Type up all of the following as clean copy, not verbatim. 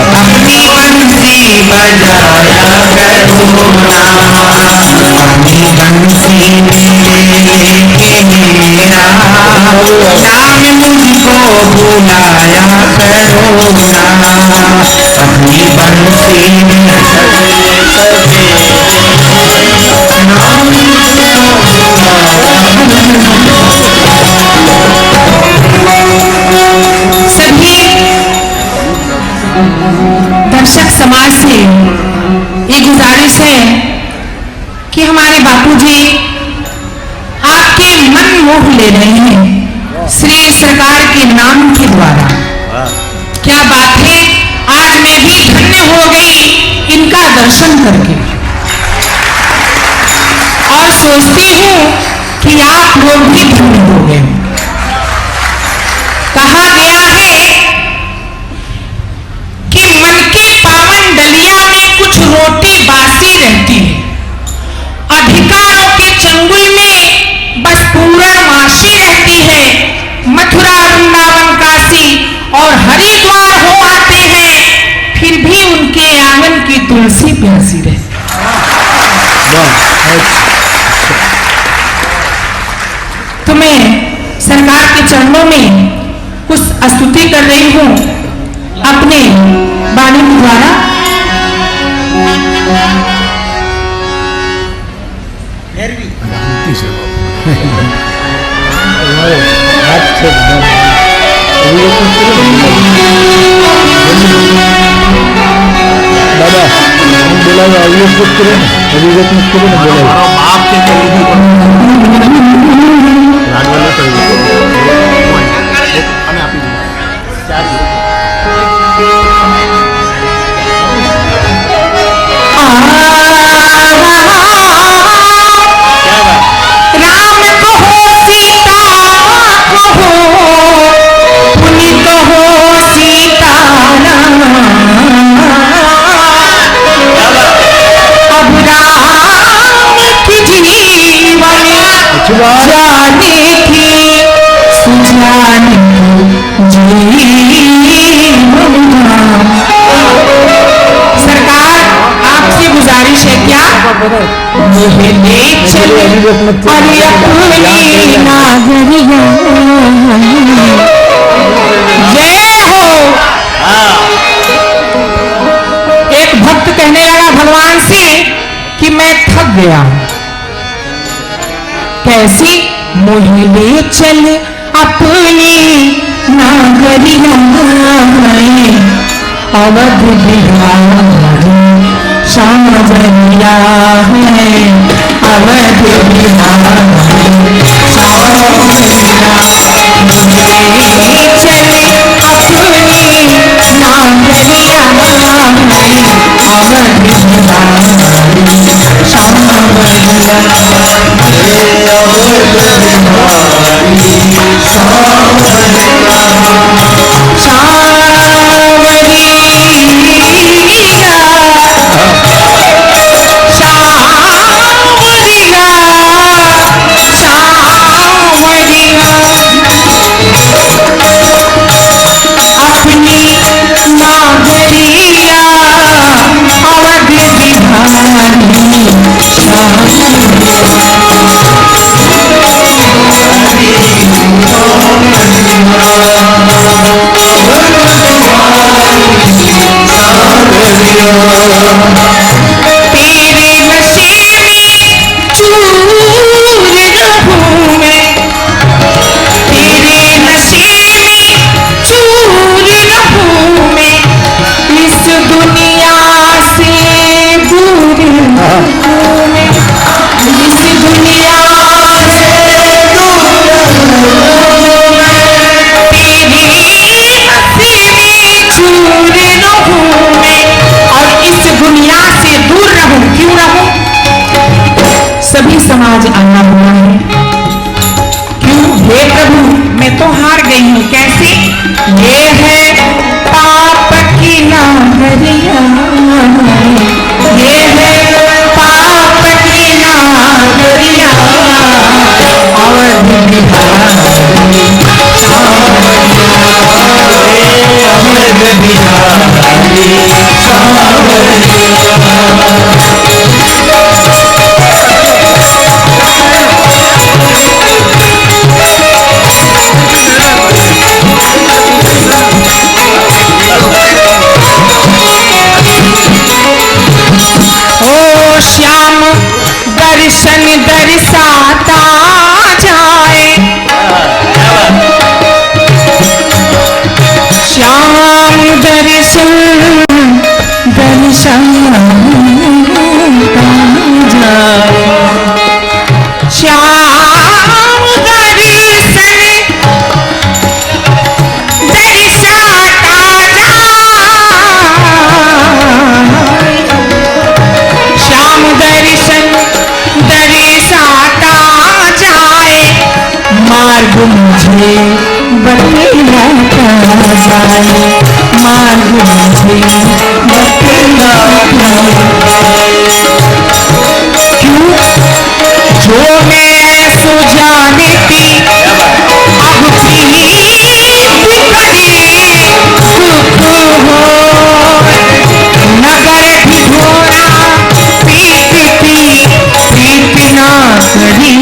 अपनी बंसी बजाया करो ना, अपनी बंसी बजाया करो ना, अपनी बंसी लेके मेरा नाम मुझको बुलाया करो ना, अपनी बंसी सभी दर्शक समाज से ये गुजारिश है कि हमारे बापूजी आपके मन मोह ले रहे हैं श्री सरकार के नाम के द्वारा। क्या बात है, आज मैं भी धन्य हो गई इनका दर्शन करके और सोचती हूँ कि आप लोग भी धन्य हो गए। कहा गया है कि मन के पावन डलिया में कुछ रोटी बासी रहती है, अधिकारों के चंगुल में बस पूर्णमासी रहती है, मथुरा वृंदावन काशी और हरिद्वार हो आते हैं, फिर भी उनके आंगन की तुलसी प्यासी रहती। तो मैं सरकार के चरणों में कुछ स्तुति कर रही हूं अपने वाणी के द्वारा। दादा बोला ये कुछ करें अभिगत मत करो ना, बोला बाप के करीबी जाने की सुजाने सरकार आपसे गुजारिश है क्या, मुझे ले चले अरे अपनी नागरिया। जय हो। एक भक्त कहने लगा भगवान से कि मैं थक गया, कैसी मुझे ले चल अपनी नागरिया, अवध बिहारी सांवरिया है, अवध बिहारी सांवरिया, मुझे ले चल अपनी नागरिया है, अवध बिहारी सांवरिया। मार्ग मुझे बतलाता जाए, मार्ग मुझे बतलाता क्यों जो मैं सो जाने की अब नगर ढिढोरा पीटती पीटना करी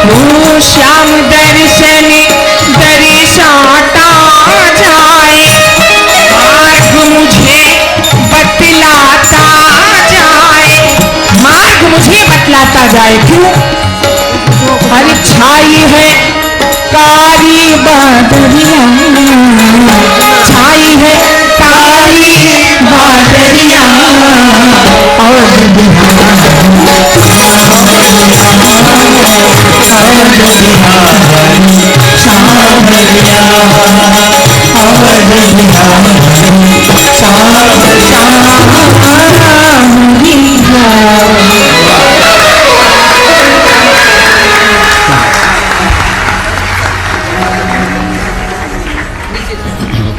ओ श्याम दर्शन दर्शाता जाए, मार्ग मुझे बतलाता जाए, मार्ग मुझे बतलाता जाए क्यों अरे छाई है कारी बादरिया, छाई है कारी बादरिया और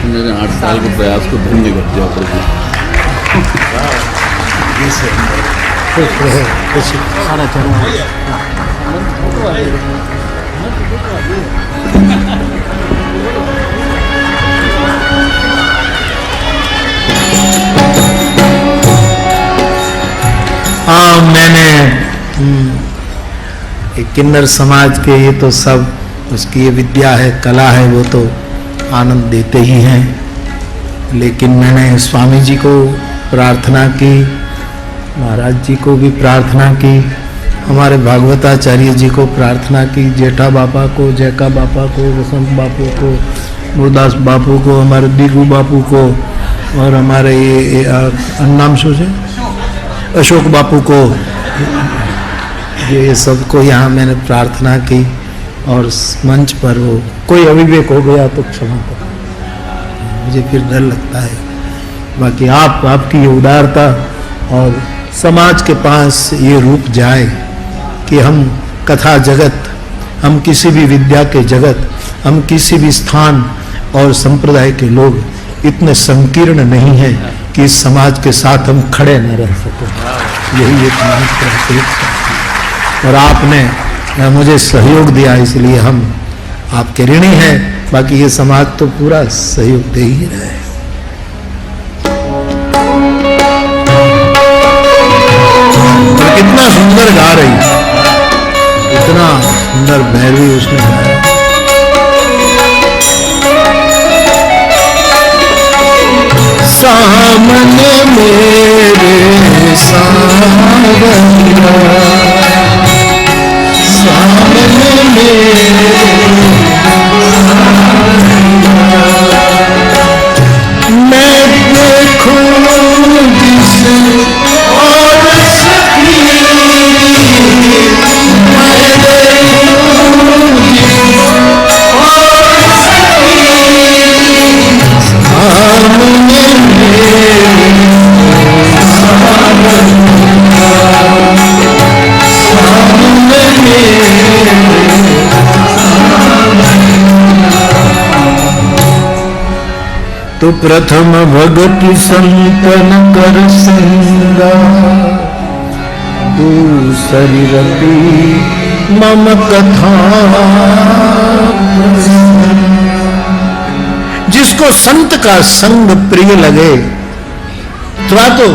मेरे 8 साल के प्रयास को धन्य कर दिया प्रभु। हाँ, मैंने किन्नर समाज के ये तो सब उसकी ये विद्या है, कला है, वो तो आनंद देते ही हैं, लेकिन मैंने स्वामी जी को प्रार्थना की, महाराज जी को भी प्रार्थना की, हमारे भागवताचार्य जी को प्रार्थना की, जेठा बापा को, जयका बापा को, वसंत बापू को, मुरदास बापू को, हमारे दिगू बापू को और हमारे ये नाम शो से अशोक बापू को, ये सबको यहाँ मैंने प्रार्थना की और मंच पर वो कोई अविवेक हो गया तो क्षमा करो, मुझे फिर डर लगता है। बाकी आपकी ये उदारता और समाज के पास ये रूप जाए कि हम कथा जगत, हम किसी भी विद्या के जगत, हम किसी भी स्थान और संप्रदाय के लोग इतने संकीर्ण नहीं हैं कि इस समाज के साथ हम खड़े न रह सके। यही एक मात्र और आपने मुझे सहयोग दिया, इसलिए हम आपके ऋणी हैं। बाकी ये समाज तो पूरा सहयोग दे ही रहा है। और कितना सुंदर गा रही, इतना सुंदर भैरवी उसने गाया। सामने मेरे सावरिया, सामने मेरे मैं देखूं जिसे और सखी, मैं देखूं जिसे और सखी, सामने तो प्रथम भगति संतन कर सिंगा, दूसरी रति मम कथा। जिसको संत का संग प्रिय लगे, तो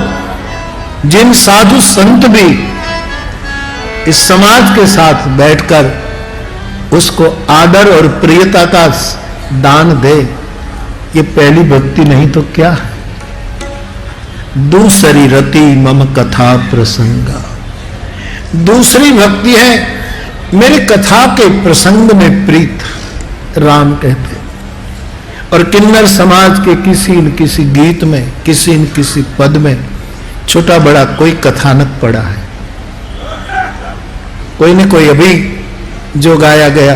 जिन साधु संत भी इस समाज के साथ बैठकर उसको आदर और प्रियता का दान दे, ये पहली भक्ति नहीं तो क्या है। दूसरी रति मम कथा प्रसंगा, दूसरी भक्ति है मेरी कथा के प्रसंग में प्रीत, राम कहते। और किन्नर समाज के किसी न किसी गीत में, किसी न किसी पद में छोटा बड़ा कोई कथानक पड़ा है, कोई न कोई अभी जो गाया गया,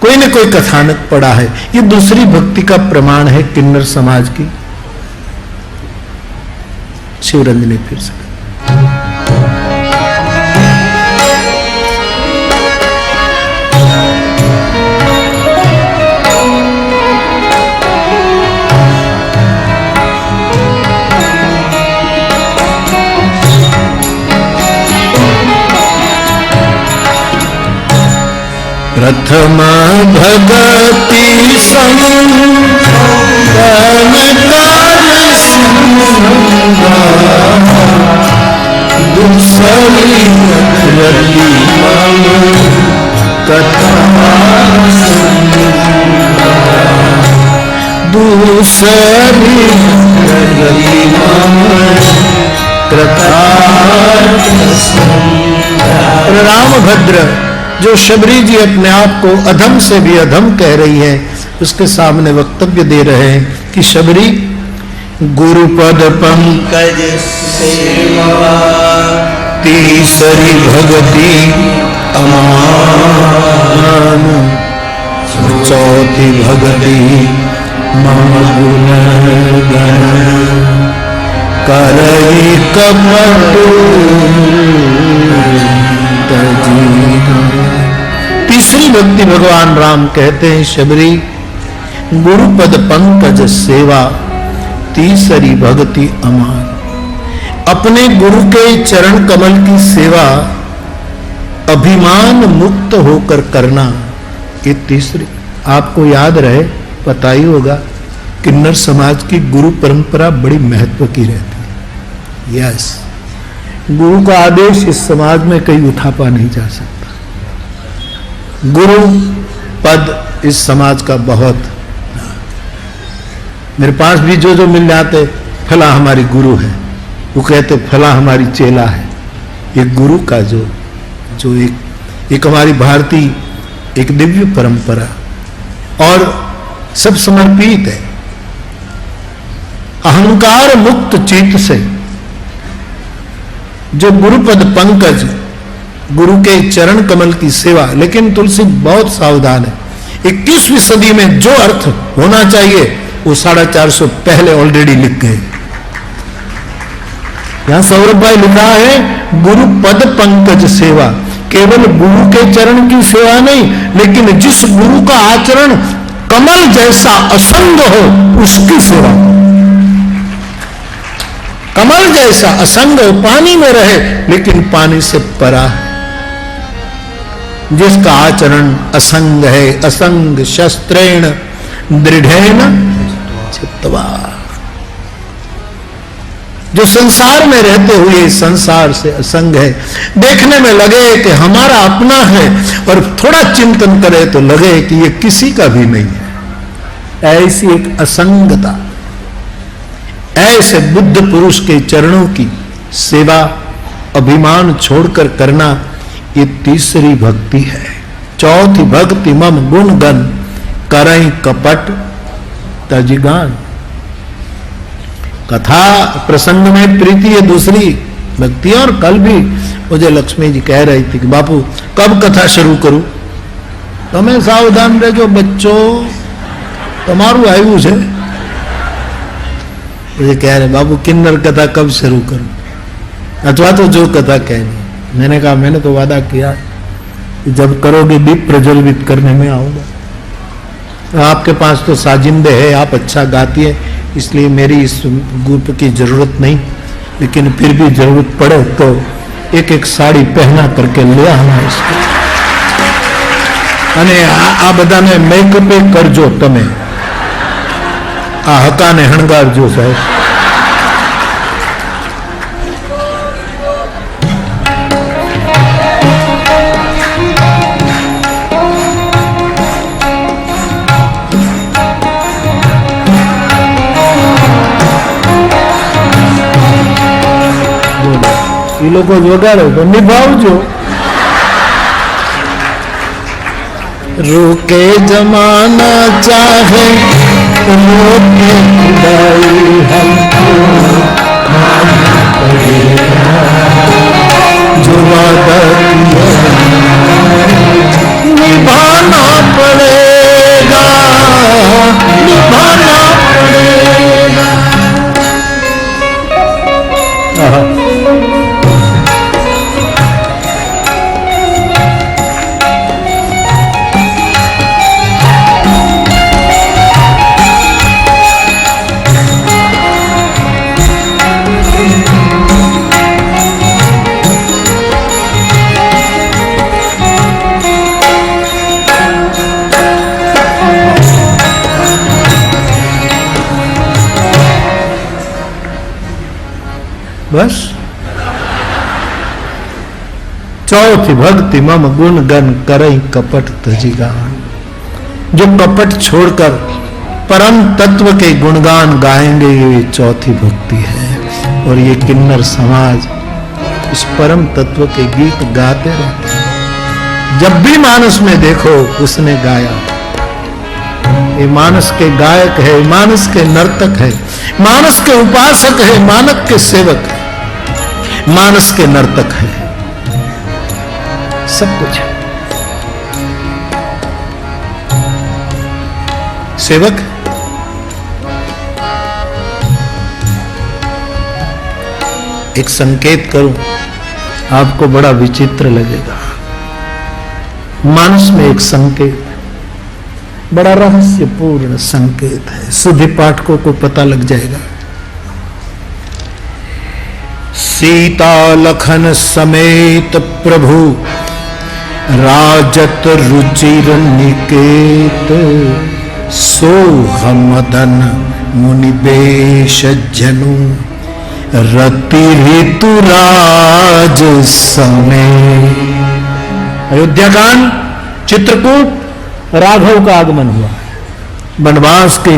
कोई न कोई कथानक पड़ा है। ये दूसरी भक्ति का प्रमाण है किन्नर समाज की। शिवरंजनी फिर से प्रथम भगति दूसरी कथा दूसरी रामभद्र जो शबरी जी अपने आप को अधम से भी अधम कह रही है, उसके सामने वक्तव्य दे रहे हैं कि शबरी गुरुपद पंकज सेवा तीसरी भगति अमान चौथी भगति मम गुण गण करई कपटू तीसरी भक्ति भगवान राम कहते हैं शबरी गुरुपद पंकज सेवा तीसरी भक्ति अमान। अपने गुरु के चरण कमल की सेवा अभिमान मुक्त होकर करना, ये तीसरी। आपको याद रहे, पता ही होगा, किन्नर समाज की गुरु परंपरा बड़ी महत्व की रहती है। यस, गुरु का आदेश इस समाज में कहीं उठापा नहीं जा सकता। गुरु पद इस समाज का बहुत, मेरे पास भी जो मिल जाते, फला हमारी गुरु है, वो कहते फला हमारी चेला है। ये गुरु का जो एक हमारी भारतीय एक दिव्य परंपरा और सब समर्पित है। अहंकार मुक्त चित्त से जो गुरुपद पंकज, गुरु के चरण कमल की सेवा। लेकिन तुलसी बहुत सावधान है, 21वीं सदी में जो अर्थ होना चाहिए वो 450 पहले ऑलरेडी लिख गए। यहां सौरभ भाई लिखा है गुरुपद पंकज सेवा, केवल गुरु के चरण की सेवा नहीं, लेकिन जिस गुरु का आचरण कमल जैसा असंग हो उसकी सेवा। कमल जैसा असंग हो, पानी में रहे लेकिन पानी से परा है। जिसका आचरण असंग है, असंग शस्त्रेण दृढ़ेन चित्वा, जो संसार में रहते हुए संसार से असंग है। देखने में लगे कि हमारा अपना है और थोड़ा चिंतन करे तो लगे कि ये किसी का भी नहीं है, ऐसी एक असंगता। ऐसे बुद्ध पुरुष के चरणों की सेवा अभिमान छोड़कर करना, ये तीसरी भक्ति है। चौथी भक्ति मम गुण गण करई कपट तजिगान। कथा प्रसंग में प्रीति है दूसरी भक्ति। और कल भी मुझे लक्ष्मी जी कह रही थी कि बापू कब कथा शुरू करूं, तो मैं सावधान रह जो बच्चों तुम्हारू आयु है। मुझे कह रहे बाबू किन्नर कथा कब शुरू करूं, अथवा तो जो कथा कहनी। मैंने कहा मैंने तो वादा किया कि जब करोगे दीप प्रज्वलित करने में आऊंगा। आपके पास तो साजिंदे है, आप अच्छा गाती है, इसलिए मेरी इस ग्रुप की जरूरत नहीं, लेकिन फिर भी जरूरत पड़े तो एक एक साड़ी पहना करके ले आना इसको। અને આ બધાને મેકઅપ કરજો તમે, આ હકાને હણગારજો સાહેબ। એ લોકો વગાડે તો નિભાવજો। रोके जमाना चाहे रोके खुदाई हमको मानना पड़ेगा, जो वादा किया निभाना पड़ेगा, निभाना पड़ेगा। बस। चौथी भक्ति मम गुण गण करई कपट तजिगान। जो कपट छोड़कर परम तत्व के गुणगान गाएंगे, ये चौथी भक्ति है। और ये किन्नर समाज इस परम तत्व के गीत गाते रहते हैं। जब भी मानस में देखो उसने गाया। ये मानस के गायक है, मानस के नर्तक है, मानस के उपासक है, मानक के सेवक है, मानस के नर्तक है, सब कुछ है। सेवक एक संकेत करूं, आपको बड़ा विचित्र लगेगा। मानस में एक संकेत, बड़ा रहस्यपूर्ण संकेत है, सुधि पाठकों को पता लग जाएगा। सीता लखन समेत प्रभु राजत रुचिर निकेत, सोहमदन मुनिवेश जनु रति ऋतुराज समय। अयोध्याकांड, चित्रकूट, राघव का आगमन हुआ। वनवास के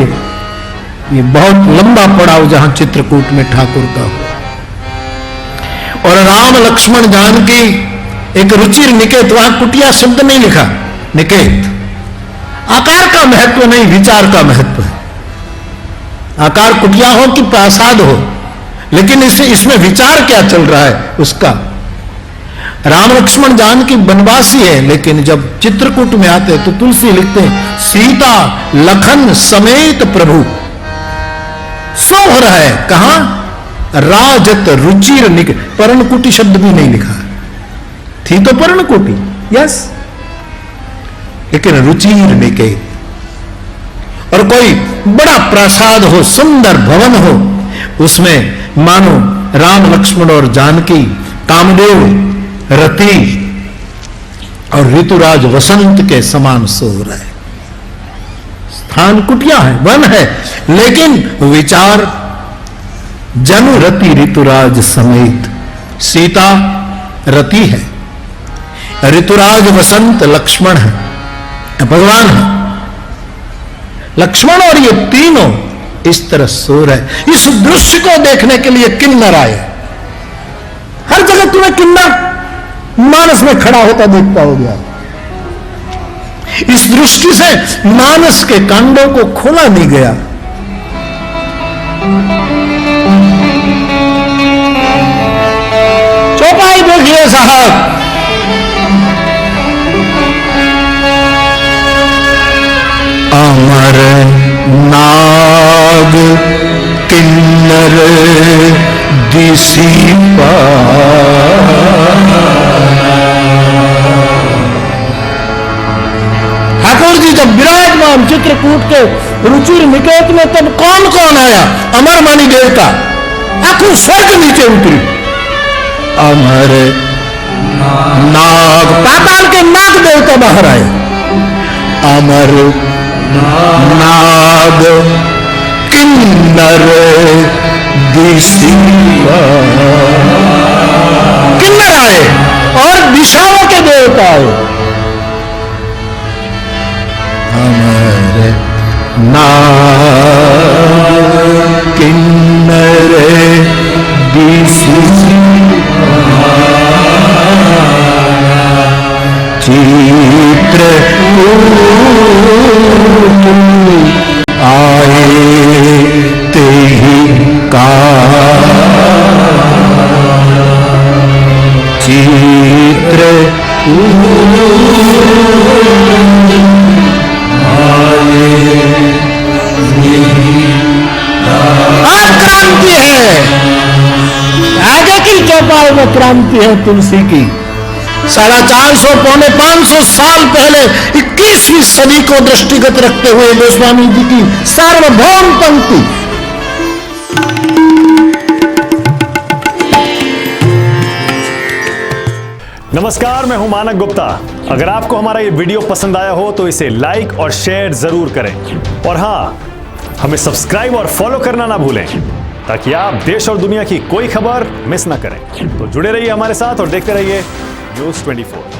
ये बहुत लंबा पड़ाव जहां चित्रकूट में ठाकुर का हुआ। और राम लक्ष्मण जानकी एक रुचिर निकेत, वहां कुटिया शब्द नहीं लिखा, निकेत। आकार का महत्व नहीं, विचार का महत्व है। आकार कुटिया हो कि प्रासाद हो, लेकिन इसमें विचार क्या चल रहा है उसका। राम लक्ष्मण जानकी वनवासी है, लेकिन जब चित्रकूट में आते तो तुलसी लिखते हैं सीता लखन समेत प्रभु। सो हो रहा है कहां? राजत रुचिर निकेत। पर्णकुटी शब्द भी नहीं लिखा, थी तो पर्णकुटी, यस, लेकिन रुचिर निकेत। और कोई बड़ा प्रासाद हो, सुंदर भवन हो, उसमें मानो राम लक्ष्मण और जानकी, कामदेव, रति और ऋतुराज वसंत के समान सो रहा है। स्थान कुटिया है, वन है, लेकिन विचार जनु रति ऋतुराज समेत। सीता रति है, ऋतुराज वसंत लक्ष्मण है, भगवान है। लक्ष्मण और ये तीनों इस तरह सो रहे। इस दृश्य को देखने के लिए किन्नर आए। हर जगह तुम्हें किन्नर मानस में खड़ा होता देखता हो गया। इस दृष्टि से मानस के कांडों को खोला नहीं गया। चौपाई देखिए साहब, अमर नाग किन्नर दिसी ठाकुर जी जब विराजमान चित्रकूट के रुचिर निकेत में, तब कौन कौन आया? अमर मानी देवता, आखिर स्वर्ग नीचे उतरी। अमर नाग, पाताल के नाग देवता बाहर आए। अमर नाग किन्नर दिशी, किन्नर आए और दिशाओं के देवता आए। अमर नाग किन्नर दिशी, चित्र आए ते का, चित्र आज क्रांति है, आगे की चौपाई में क्रांति है तुलसी की। 450 पौने 500 साल पहले 21वीं सदी को दृष्टिगत रखते हुए गोस्वामी जी की सार्वभौम पंक्ति। नमस्कार, मैं हूं मानक गुप्ता। अगर आपको हमारा ये वीडियो पसंद आया हो तो इसे लाइक और शेयर जरूर करें, और हां, हमें सब्सक्राइब और फॉलो करना ना भूलें। ताकि आप देश और दुनिया की कोई खबर मिस ना करें। तो जुड़े रहिए हमारे साथ और देखते रहिए News 24।